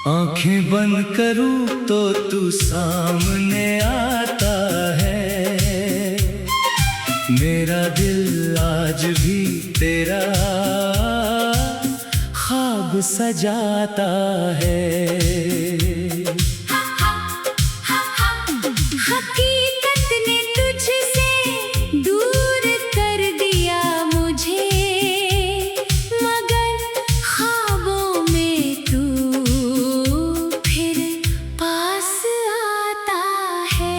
आंखें बंद करूं तो तू सामने आता है। मेरा दिल आज भी तेरा ख्वाब सजाता है। हकीकत ने तुझसे दूर कर दिया मुझे, मगर ख्वाबों में तू फिर पास आता है।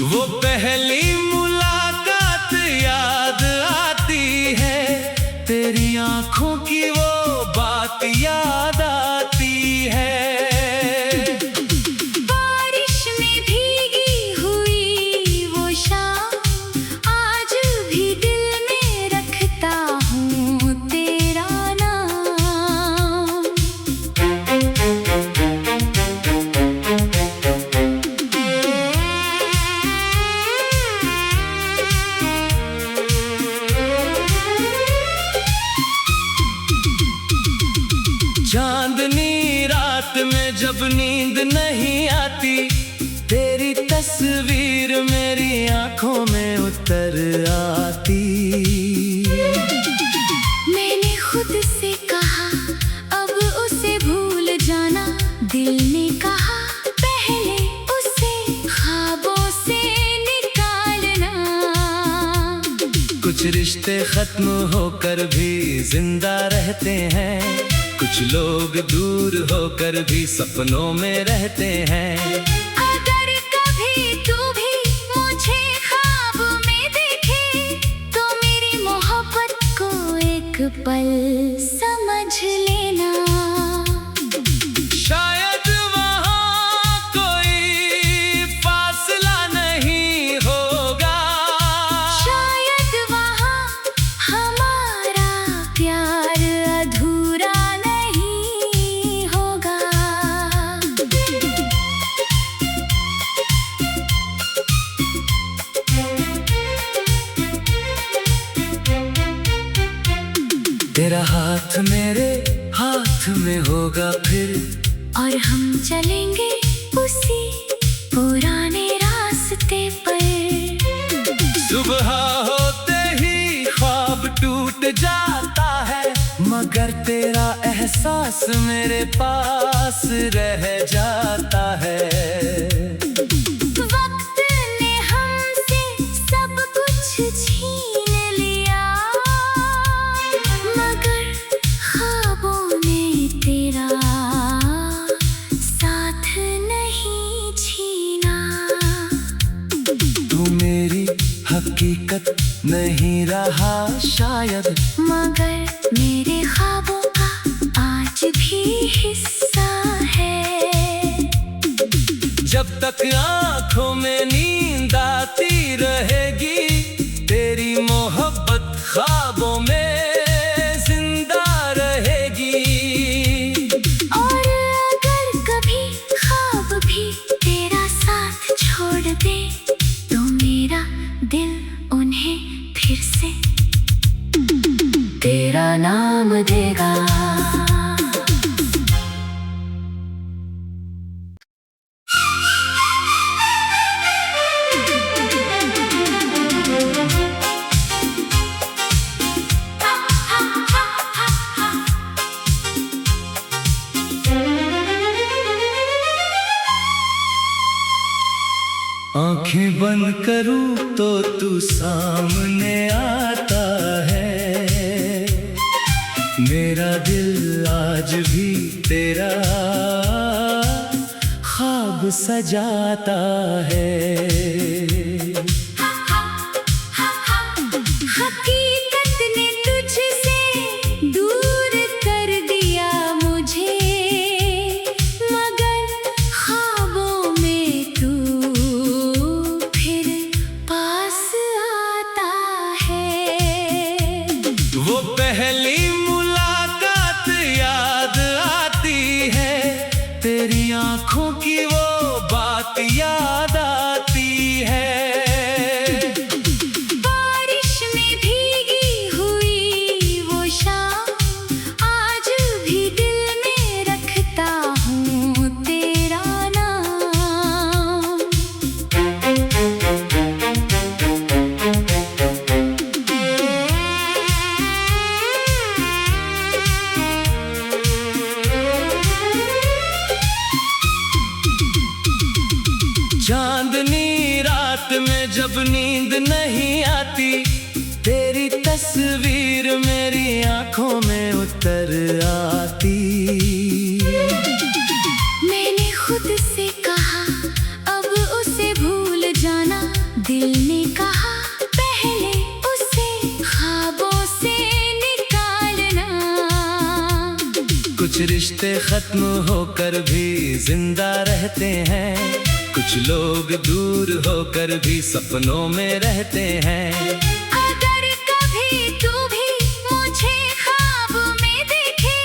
वो पहली मुलाकात याद आती है, तेरी आंखों की वो बात याद आती है। चांदनी रात में जब नींद नहीं आती, तेरी तस्वीर मेरी आंखों में उतर आती। मैंने खुद से कहा अब उसे भूल जाना, दिल ने कहा पहले उसे ख्वाबों से निकालना। कुछ रिश्ते खत्म होकर भी जिंदा रहते हैं, कुछ लोग दूर होकर भी सपनों में रहते हैं। अगर कभी तू भी मुझे ख्वाब में देखे, तो मेरी मोहब्बत को एक पल समझ लेना। शायद वहाँ कोई फासला नहीं होगा, शायद वहाँ हमारा प्यार अधूरा नहीं होगा। तेरा हाथ मेरे हाथ में होगा फिर, और हम चलेंगे उसी पुराने रास्ते पर। सुबह होते ही ख्वाब टूट जाता है, मगर तेरा एहसास मेरे पास रह जाता है। वक्त ने हमसे सब कुछ छीन लिया, मगर ख्वाबों ने तेरा साथ नहीं छीना। तू मेरी हकीकत नहीं रहा शायद, मगर मेरे ख्वाबों का आज भी हिस्सा है। जब तक आंखों में नींद आती रहेगी, तेरी मोहब्बत ख्वाबों में जिंदा रहेगी। और अगर कभी ख्वाब भी तेरा साथ छोड़ दे, तो मेरा दिल उन्हें फिर से तेरा नाम देगा। आंखें बंद करूं तो तू सामने आता है। मेरा दिल आज भी तेरा ख्वाब सजाता है। हकीकत ने तुझसे दूर कर दिया मुझे, मगर ख्वाबों में तू फिर पास आता है। वो पहली मुलाकात याद आती है, तेरी आंखों की वो बात याद आती है। जब नींद नहीं आती, तेरी तस्वीर मेरी आंखों में उतर आती। मैंने खुद से कहा अब उसे भूल जाना, दिल ने कहा पहले उसे ख्वाबों से निकालना। कुछ रिश्ते खत्म होकर भी जिंदा रहते हैं, कुछ लोग दूर होकर भी सपनों में रहते हैं। अगर कभी तू भी मुझे ख्वाब में देखे,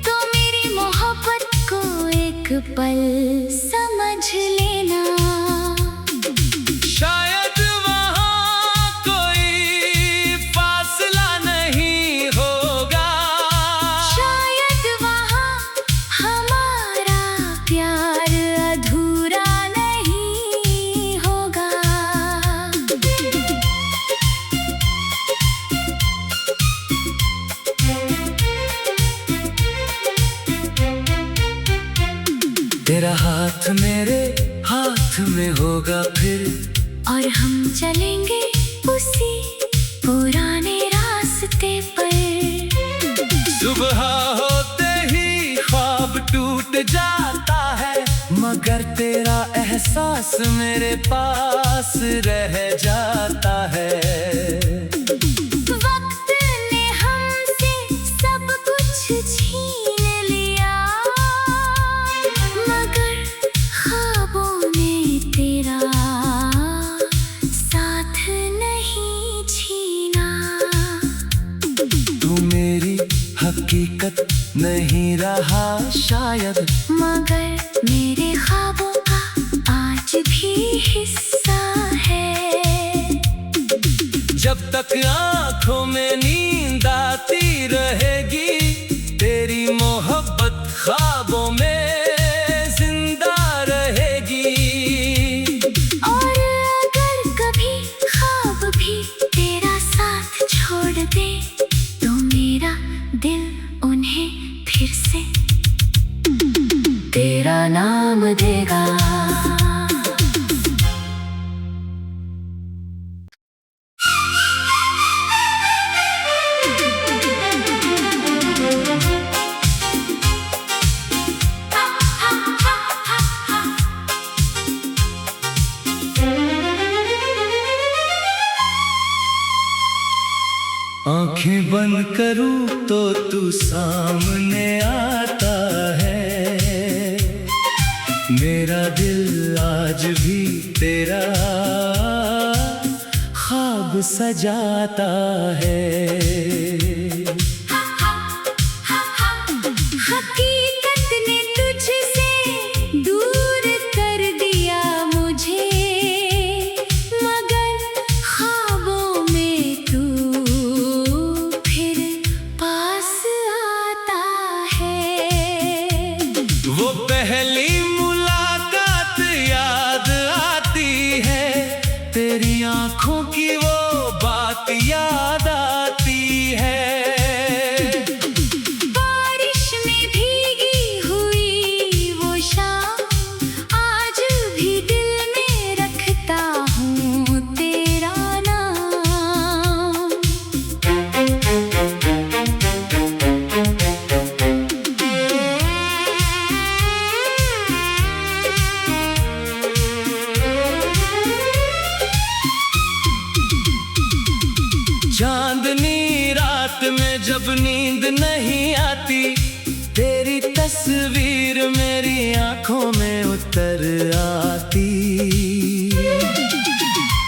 तो मेरी मोहब्बत को एक पल समझ लेना। शायद वहाँ कोई फासला नहीं होगा, शायद वहाँ हमारा प्यार अधूरा नहीं होगा। तेरा हाथ मेरे हाथ में होगा फिर, और हम चलेंगे उसी पुराने रास्ते पर। सुबह होते ही ख्वाब टूट जाता है, मगर तेरा एहसास मेरे पास रह जाता है। वक्त ने हमसे सब कुछ छीन लिया, मगर ख्वाबों ने तेरा साथ नहीं छीना। तू मेरी हकीकत नहीं रहा शायद, मगर मेरे ख्वाबों का आज भी हिस्सा है। जब तक आंखों में नींद आती रहेगी, तेरी मोहब्बत ख्वाबों में जिंदा रहेगी। और अगर कभी ख्वाब भी तेरा साथ छोड़ दे, तो मेरा दिल उन्हें फिर से तेरा नाम देगा। आंखें बंद करूं तो तू सामने आता है, मेरा दिल आज भी तेरा ख्वाब सजाता है। हकीकत ने तुझसे दूर कर दिया मुझे, मगर ख्वाबों में तू फिर पास आता है। वो पहली मुलाकात याद आती है, तेरी आंखों की वो बात याद आती है। बारिश में भीगी हुई वो शाम, आज भी दिल में रखता हूँ तेरा नाम। चांदनी रात में जब नींद नहीं आती, तेरी तस्वीर मेरी आंखों में उतर आती।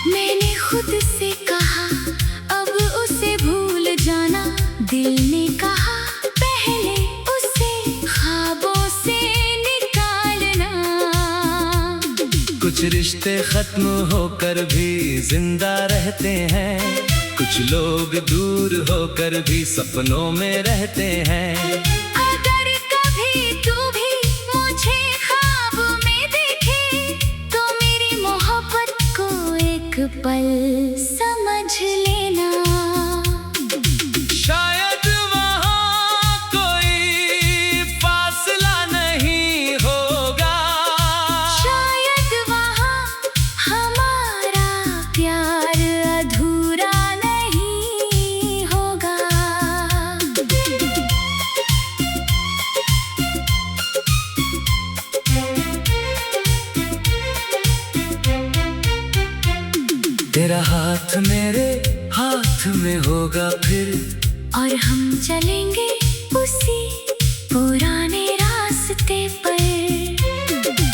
मैंने खुद से कहा अब उसे भूल जाना, दिल ने कहा पहले उसे ख्वाबों से निकालना। कुछ रिश्ते खत्म होकर भी जिंदा रहते हैं, कुछ लोग दूर होकर भी सपनों में रहते हैं। अगर कभी तू भी मुझे ख्वाब में देखे, तो मेरी मोहब्बत को एक पल समझ लेना। शायद वहाँ कोई फासला नहीं होगा, शायद वहाँ हमारा तेरा हाथ मेरे हाथ में होगा फिर, और हम चलेंगे उसी पुराने रास्ते पर।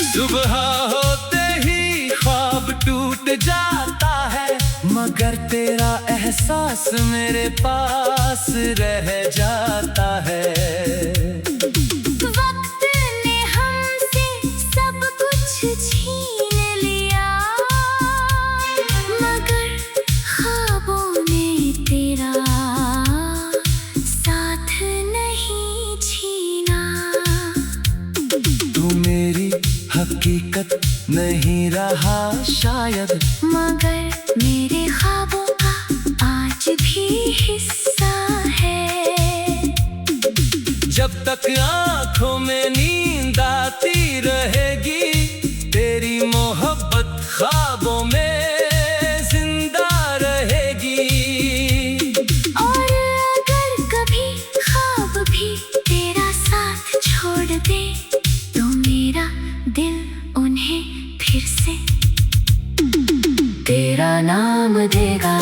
सुबह होते ही ख्वाब टूट जाता है, मगर तेरा एहसास मेरे पास रह जाता है। वक्त ने हमसे सब कुछ छीन लिया, मगर ख्वाबों ने तेरा साथ नहीं छीना। तू मेरी हकीकत नहीं रहा शायद, मगर मेरे ख्वाबों का आज भी हिस्सा है। जब तक आंखों में नींद आती रहेगी, तेरी मोहब्बत ख्वाबों में जिंदा रहेगी। और अगर कभी ख्वाब भी तेरा साथ छोड़ दे, तो मेरा दिल उन्हें फिर से तेरा नाम देगा।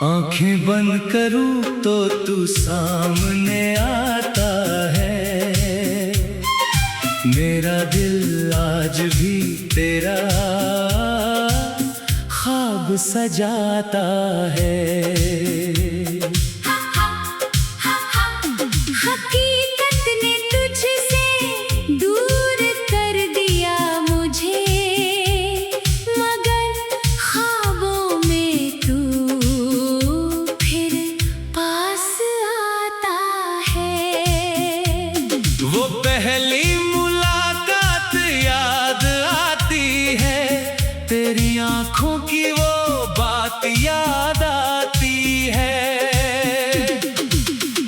आंखें बंद करूं तो तू सामने आता है, मेरा दिल आज भी तेरा ख्वाब सजाता है। हकीकत ने तुझसे दूर कर दिया मुझे, मगर ख्वाबों में तू फिर पास आता है। वो पहली मुलाकात याद आती है, तेरी आंखों की वो बात याद आती है।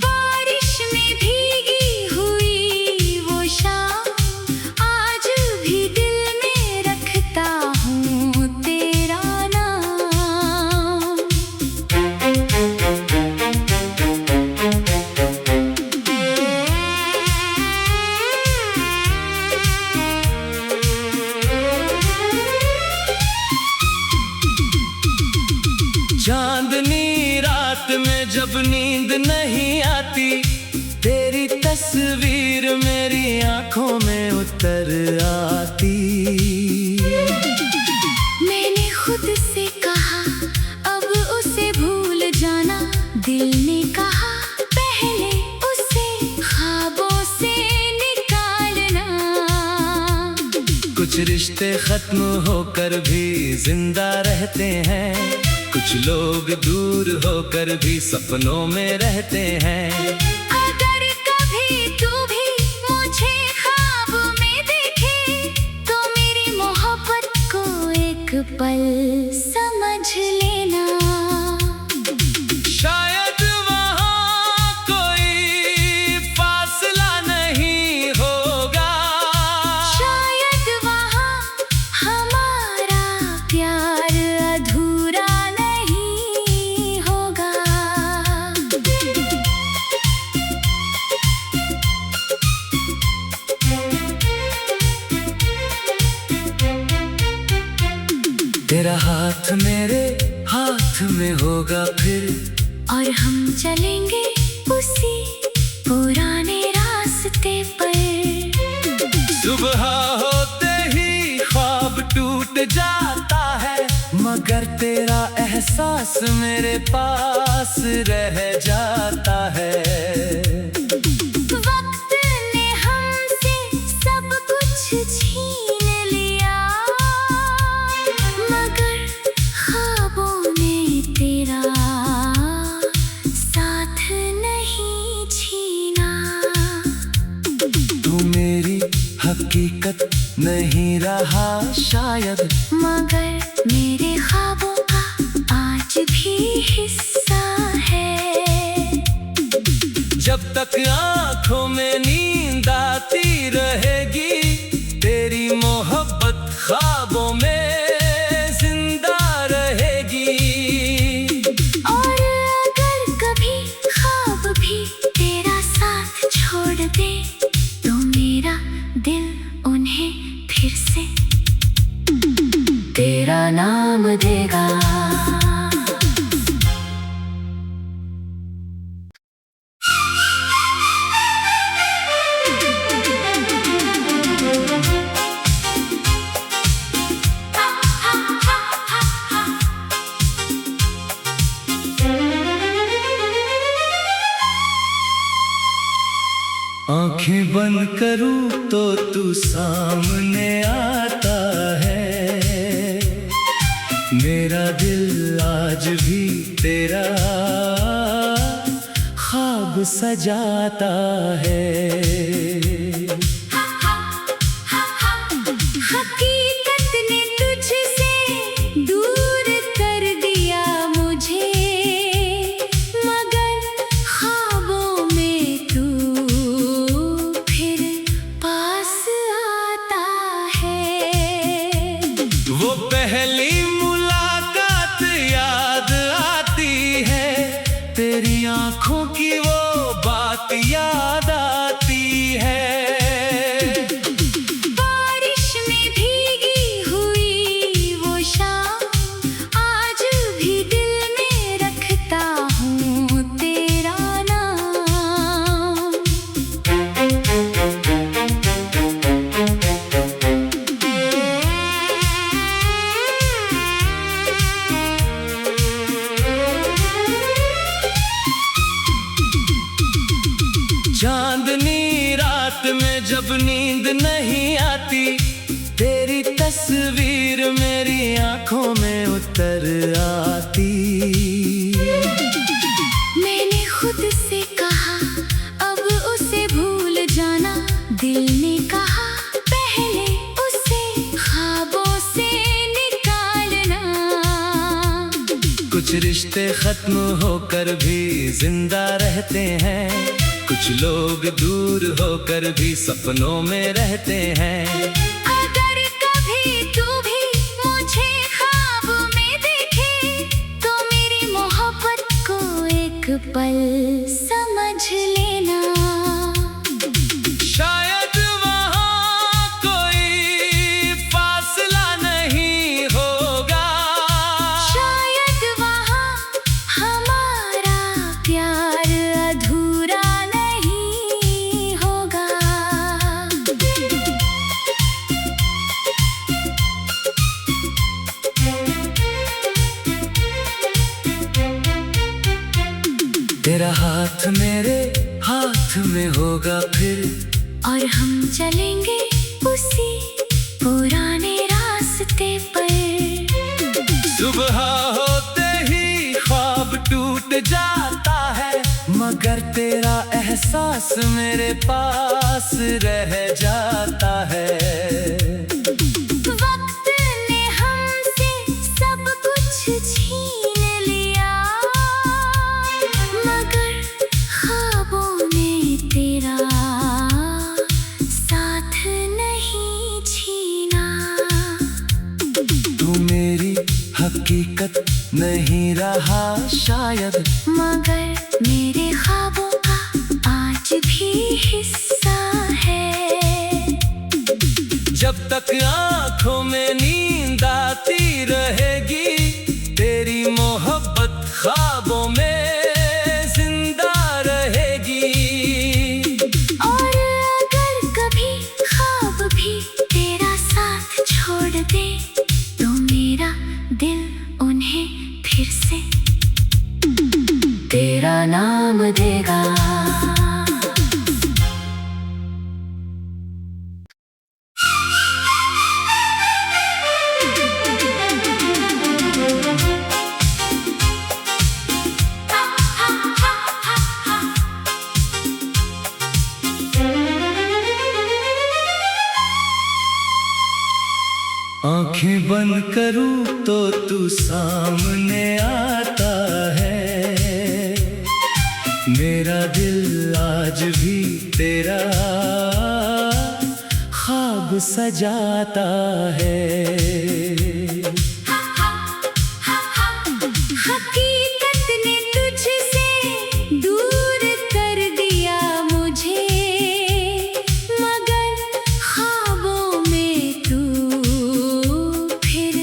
बारिश में भीगी हुई वो शाम, आज भी दिल में रखता हूँ तेरा नाम। चांदनी रात में जब नींद नहीं आती, तेरी तस्वीर मेरी आंखों में उतर आती। मैंने खुद से कहा अब उसे भूल जाना, दिल ने कहा पहले उसे ख्वाबों से निकालना। कुछ रिश्ते खत्म होकर भी जिंदा रहते हैं, कुछ लोग दूर होकर भी सपनों में रहते हैं। अगर कभी तू भी मुझे ख्वाब में देखे, तो मेरी मोहब्बत को एक पल समझ लेना। शायद वहाँ कोई फासला नहीं होगा, शायद वहाँ हमारा प्यार अधूरा नहीं होगा। तेरा हाथ मेरे हाथ में होगा फिर, और हम चलेंगे उसी पुराने रास्ते पर। सुबह होते ही ख्वाब टूट जाता है, मगर तेरा एहसास मेरे पास रह जाता है। वक्त ने हमसे सब कुछ छीन लिया, मगर ख्वाबों ने तेरा साथ नहीं छीना। तू मेरी हकीकत नहीं रहा शायद, मगर मेरे ख्वाबों का आज भी हिस्सा है। जब तक आंखों में नींद आती रहेगी, तेरी मोहब्बत ख्वाबों में जिंदा रहेगी। और अगर कभी ख्वाब भी तेरा साथ छोड़ दे, तो मेरा दिल उन्हें फिर से तेरा नाम देगा। आंखें बंद करूं तो तू सामने आता है, मेरा दिल आज भी तेरा ख्वाब सजाता है। हकीकत ने तुझसे दूर कर दिया मुझे, मगर ख्वाबों में तू फिर पास आता है। वो पहली मुलाकात याद आती है, तेरी आंखों की वो बात याद आती है। बारिश में भीगी हुई वो शाम, आज भी दिल में रखता हूँ तेरा नाम। चांदनी रात में जब नींद नहीं आती, तेरी तस्वीर मेरी आंखों में उतर आती। मैंने खुद से कहा अब उसे भूल जाना, दिल ने कहा पहले उसे ख्वाबों से निकालना। कुछ रिश्ते खत्म होकर भी जिंदा रहते हैं, कुछ लोग दूर होकर भी सपनों में रहते हैं। अगर कभी तू भी मुझे ख्वाब में देखे, तो मेरी मोहब्बत को एक पल समझ लेना। शायद वहाँ कोई फासला नहीं होगा, शायद वहाँ हमारा प्यार अधूरा नहीं होगा। तेरा हाथ मेरे हाथ में होगा फिर, और हम चलेंगे उसी पुराने रास्ते पर। सुबह होते ही ख्वाब टूट जाता है, मगर तेरा एहसास मेरे पास रह जाता है। वक्त ने हमसे सब कुछ छीन लिया, मगर ख्वाबों ने तेरा साथ नहीं छीना। तू मेरी हकीकत नहीं रहा शायद, मगर मेरे ख्वाबों का आज भी हिस्सा है। जब तक आंखों में नींद आती रहेगी, तेरी मोहब्बत ख्वाबों में जिंदा रहेगी। और अगर कभी ख्वाब भी तेरा साथ छोड़ दे, तो मेरा दिल उन्हें फिर से तेरा नाम देगा। आंखें बंद करूं तो तू सामने आता है, मेरा दिल आज भी तेरा सजाता है। हकीकत ने तुझसे दूर कर दिया मुझे, मगर ख्वाबों में तू फिर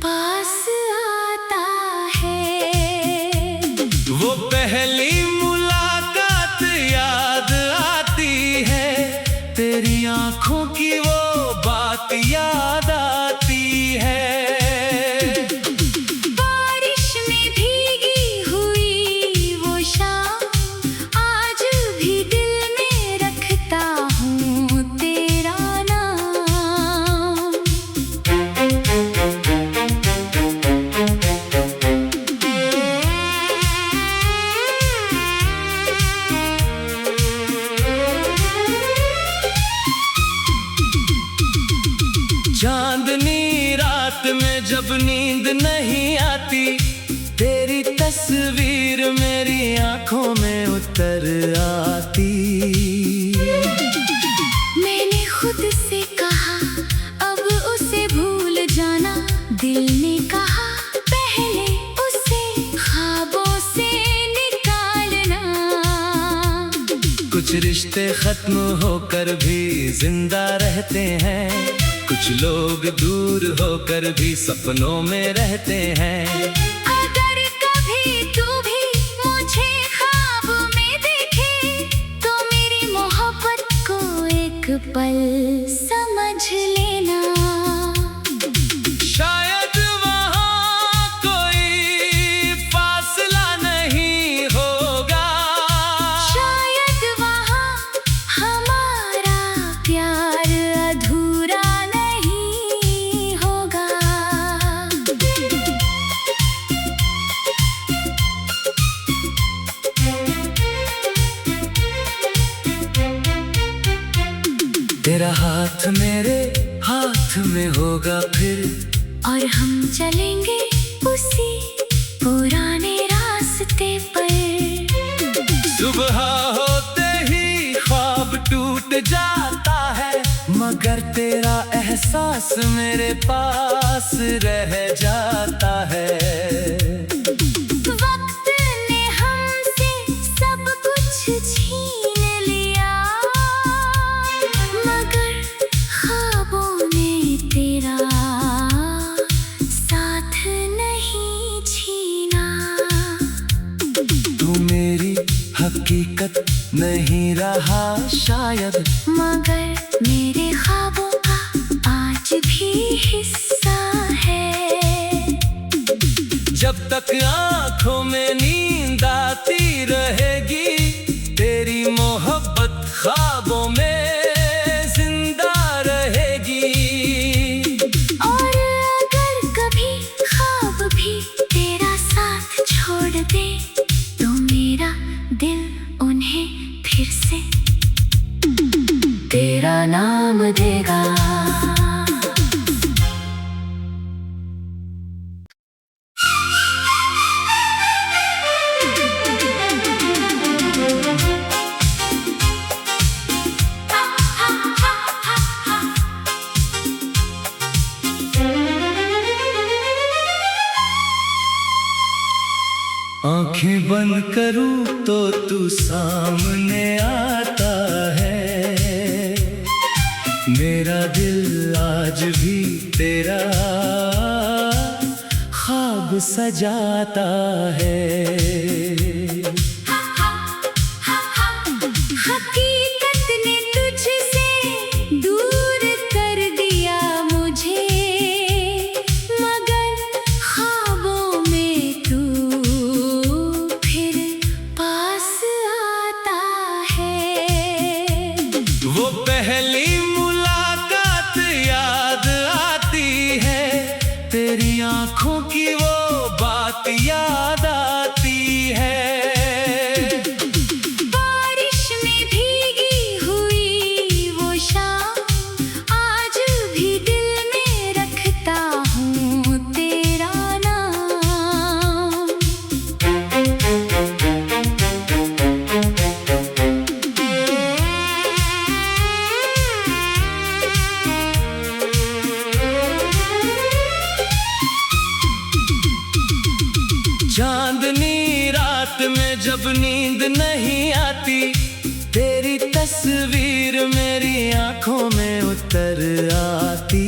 पास आता है। वो पहली मुलाकात याद आती है, तेरी आंखों की वो बात याद आती है। बारिश में भीगी हुई वो शाम, आज भी दिल में रखता हूँ तेरा नाम। चांदनी रात में जब नींद नहीं आती, तेरी तस्वीर मेरी आंखों में उतर आती। मैंने खुद से कहा अब उसे भूल जाना, दिल ने कहा पहले उसे ख्वाबों से निकालना। कुछ रिश्ते खत्म होकर भी जिंदा रहते हैं, कुछ लोग दूर होकर भी सपनों में रहते हैं। अगर कभी तू भी मुझे ख्वाब में देखे, तो मेरी मोहब्बत को एक पल समझ लेना। शायद वहाँ कोई फासला नहीं होगा, शायद वहाँ हमारा प्यार अधूरा नहीं होगा। तेरा हाथ मेरे हाथ में होगा फिर, और हम चलेंगे उसी पुराने रास्ते पर। सुबह होते ही ख्वाब टूट जाता है, मगर तेरा एहसास मेरे पास रह जाता है। वक्त ने हमसे सब कुछ छीन लिया, मगर ख्वाबों ने तेरा साथ नहीं छीना। तू मेरी हकीकत नहीं रहा शायद, मगर मेरे ख्वाबों का आज भी हिस्सा है। जब तक आंखों में नींद आती रहेगी, तेरी मोहब्बत ख्वाबों में जिंदा रहेगी। और अगर कभी ख्वाब भी तेरा साथ छोड़ दे, तो मेरा दिल उन्हें फिर से तेरा नाम देगा। आंखें बंद करूं तो तू सामने आता है, मेरा दिल आज भी तेरा ख्वाब सजाता है। हकीकत ने तुझसे दूर कर दिया मुझे, मगर ख्वाबों में तू फिर पास आता है। वो पहली मुलाकात याद आती है, तेरी आंखों की वो बात याद आती है। जब नींद नहीं आती, तेरी तस्वीर मेरी आंखों में उतर आती।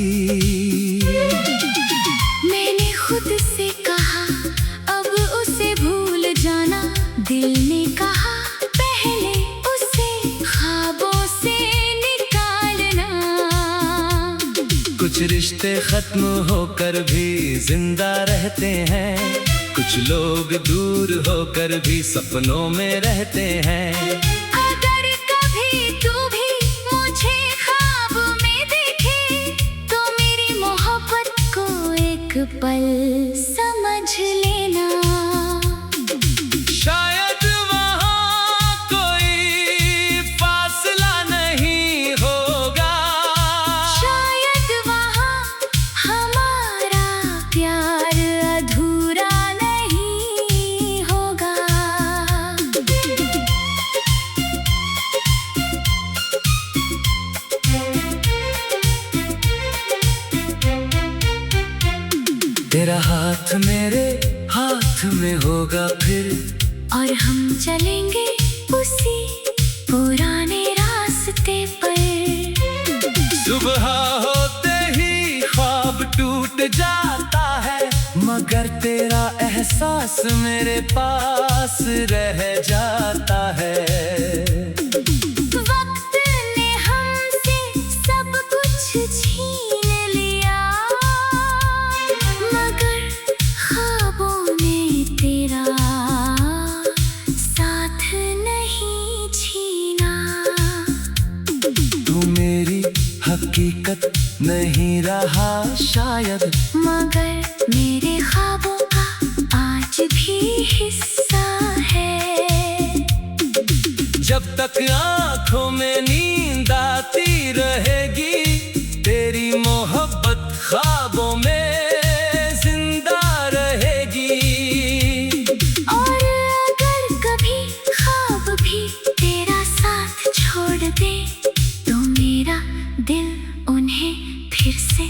मैंने खुद से कहा अब उसे भूल जाना, दिल ने कहा पहले उसे ख्वाबों से निकालना। कुछ रिश्ते खत्म होकर भी जिंदा रहते हैं, कुछ लोग दूर होकर भी सपनों में रहते हैं। अगर कभी तू भी मुझे ख्वाब में देखे, तो मेरी मोहब्बत को एक पल समझ लेना। शायद वहाँ कोई फासला नहीं होगा, शायद वहाँ हमारा प्यार अधूरा नहीं होगा। तेरा हाथ मेरे हाथ में होगा फिर, और हम चलेंगे उसी पुराने रास्ते पर। सुबह होते ही ख्वाब टूट जाता है, मगर तेरा एहसास मेरे पास रह जाता है। वक्त ने हमसे सब कुछ छीन लिया, मगर ख्वाबों ने तेरा साथ नहीं छीना। तू मेरी हकीकत नहीं रहा शायद, मगर मेरे ख्वाबों का आज भी हिस्सा है। जब तक आंखों में नींद आती रहेगी, तेरी मोहब्बत ख्वाबों में जिंदा रहेगी। और अगर कभी ख्वाब भी तेरा साथ छोड़ दे, तो मेरा दिल उन्हें फिर से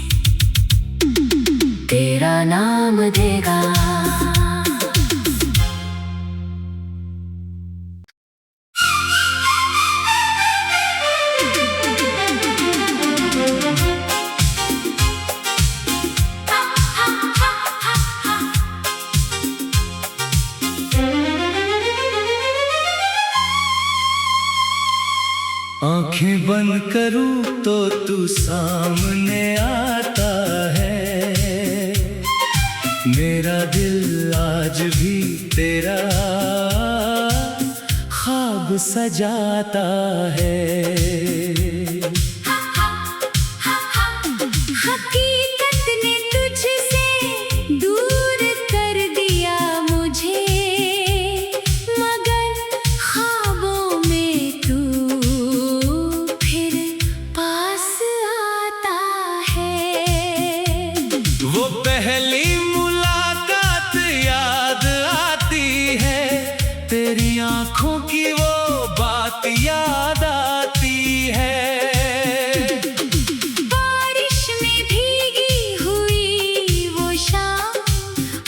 तेरा नाम देगा। आंखें बंद करूं तो तू सामने आता है, मेरा दिल आज भी तेरा ख्वाब सजाता है। हकीकत ने तुझसे दूर कर दिया मुझे, मगर ख्वाबों में तू फिर पास आता है। वो पहली मुलाकात याद आती है, तेरी आंखों की वो बात याद आती है। बारिश में भीगी हुई वो शाम,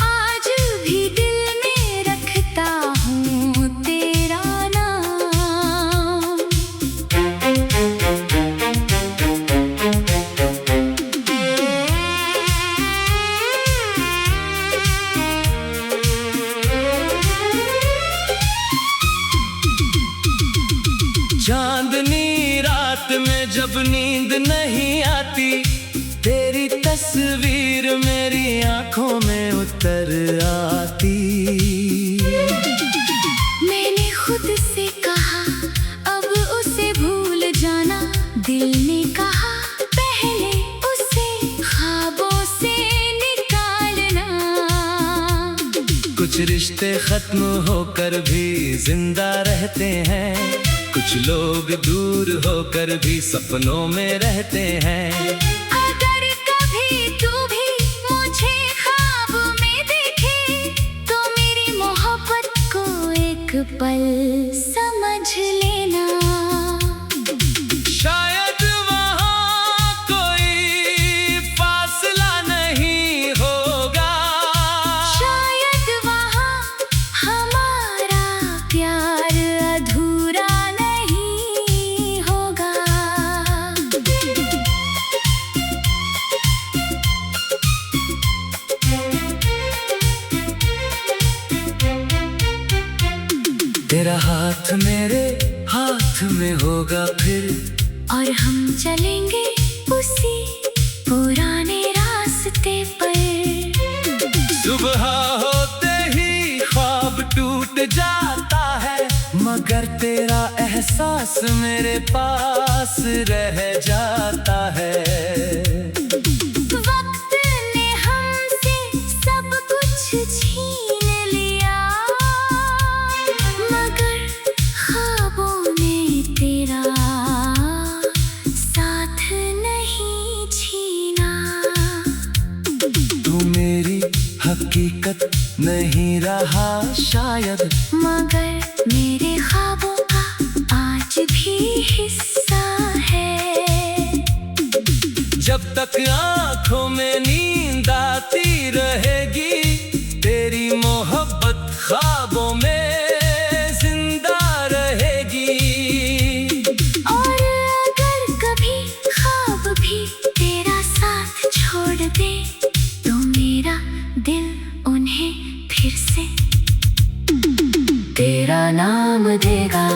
आज भी दिल में रखता हूँ तेरा नाम। चांदनी रात में जब नींद नहीं आती, तेरी तस्वीर मेरी आंखों में उतर आती। मैंने खुद से कहा अब उसे भूल जाना, दिल ने कहा पहले उसे ख्वाबों से निकालना। कुछ रिश्ते खत्म होकर भी जिंदा रहते हैं, कुछ लोग दूर होकर भी सपनों में रहते हैं। अगर कभी तू भी मुझे ख्वाब में देखे, तो मेरी मोहब्बत को एक पल समझ लेना। शायद वहाँ कोई फासला नहीं होगा, शायद वहाँ हमारा तेरा हाथ मेरे हाथ में होगा फिर, और हम चलेंगे उसी पुराने रास्ते पर। सुबह होते ही ख्वाब टूट जाता है, मगर तेरा एहसास मेरे पास रह जाता है। वक्त ने हमसे सब कुछ छीन लिया, मगर ख्वाबों ने तेरा साथ नहीं छीना। तू मेरी हकीकत नहीं रहा शायद, मगर मेरे ख्वाबों का आज भी हिस्सा है। जब तक आंखों में नींद आती रहेगी, तेरी मोहब्बत ख्वाबों में जिंदा रहेगी। और अगर कभी ख्वाब भी तेरा साथ छोड़ दे, तो मेरा दिल उन्हें फिर से तेरा नाम देगा।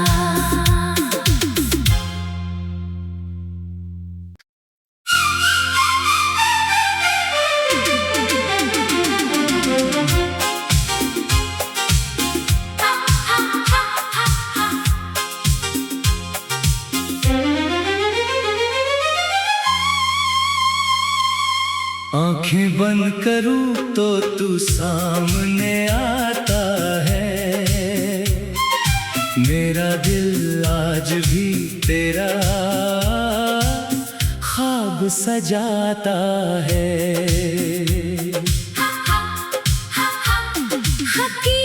आंखें बंद करूं तो तू सामने आता है, मेरा दिल आज भी तेरा ख्वाब सजाता है। हकीकत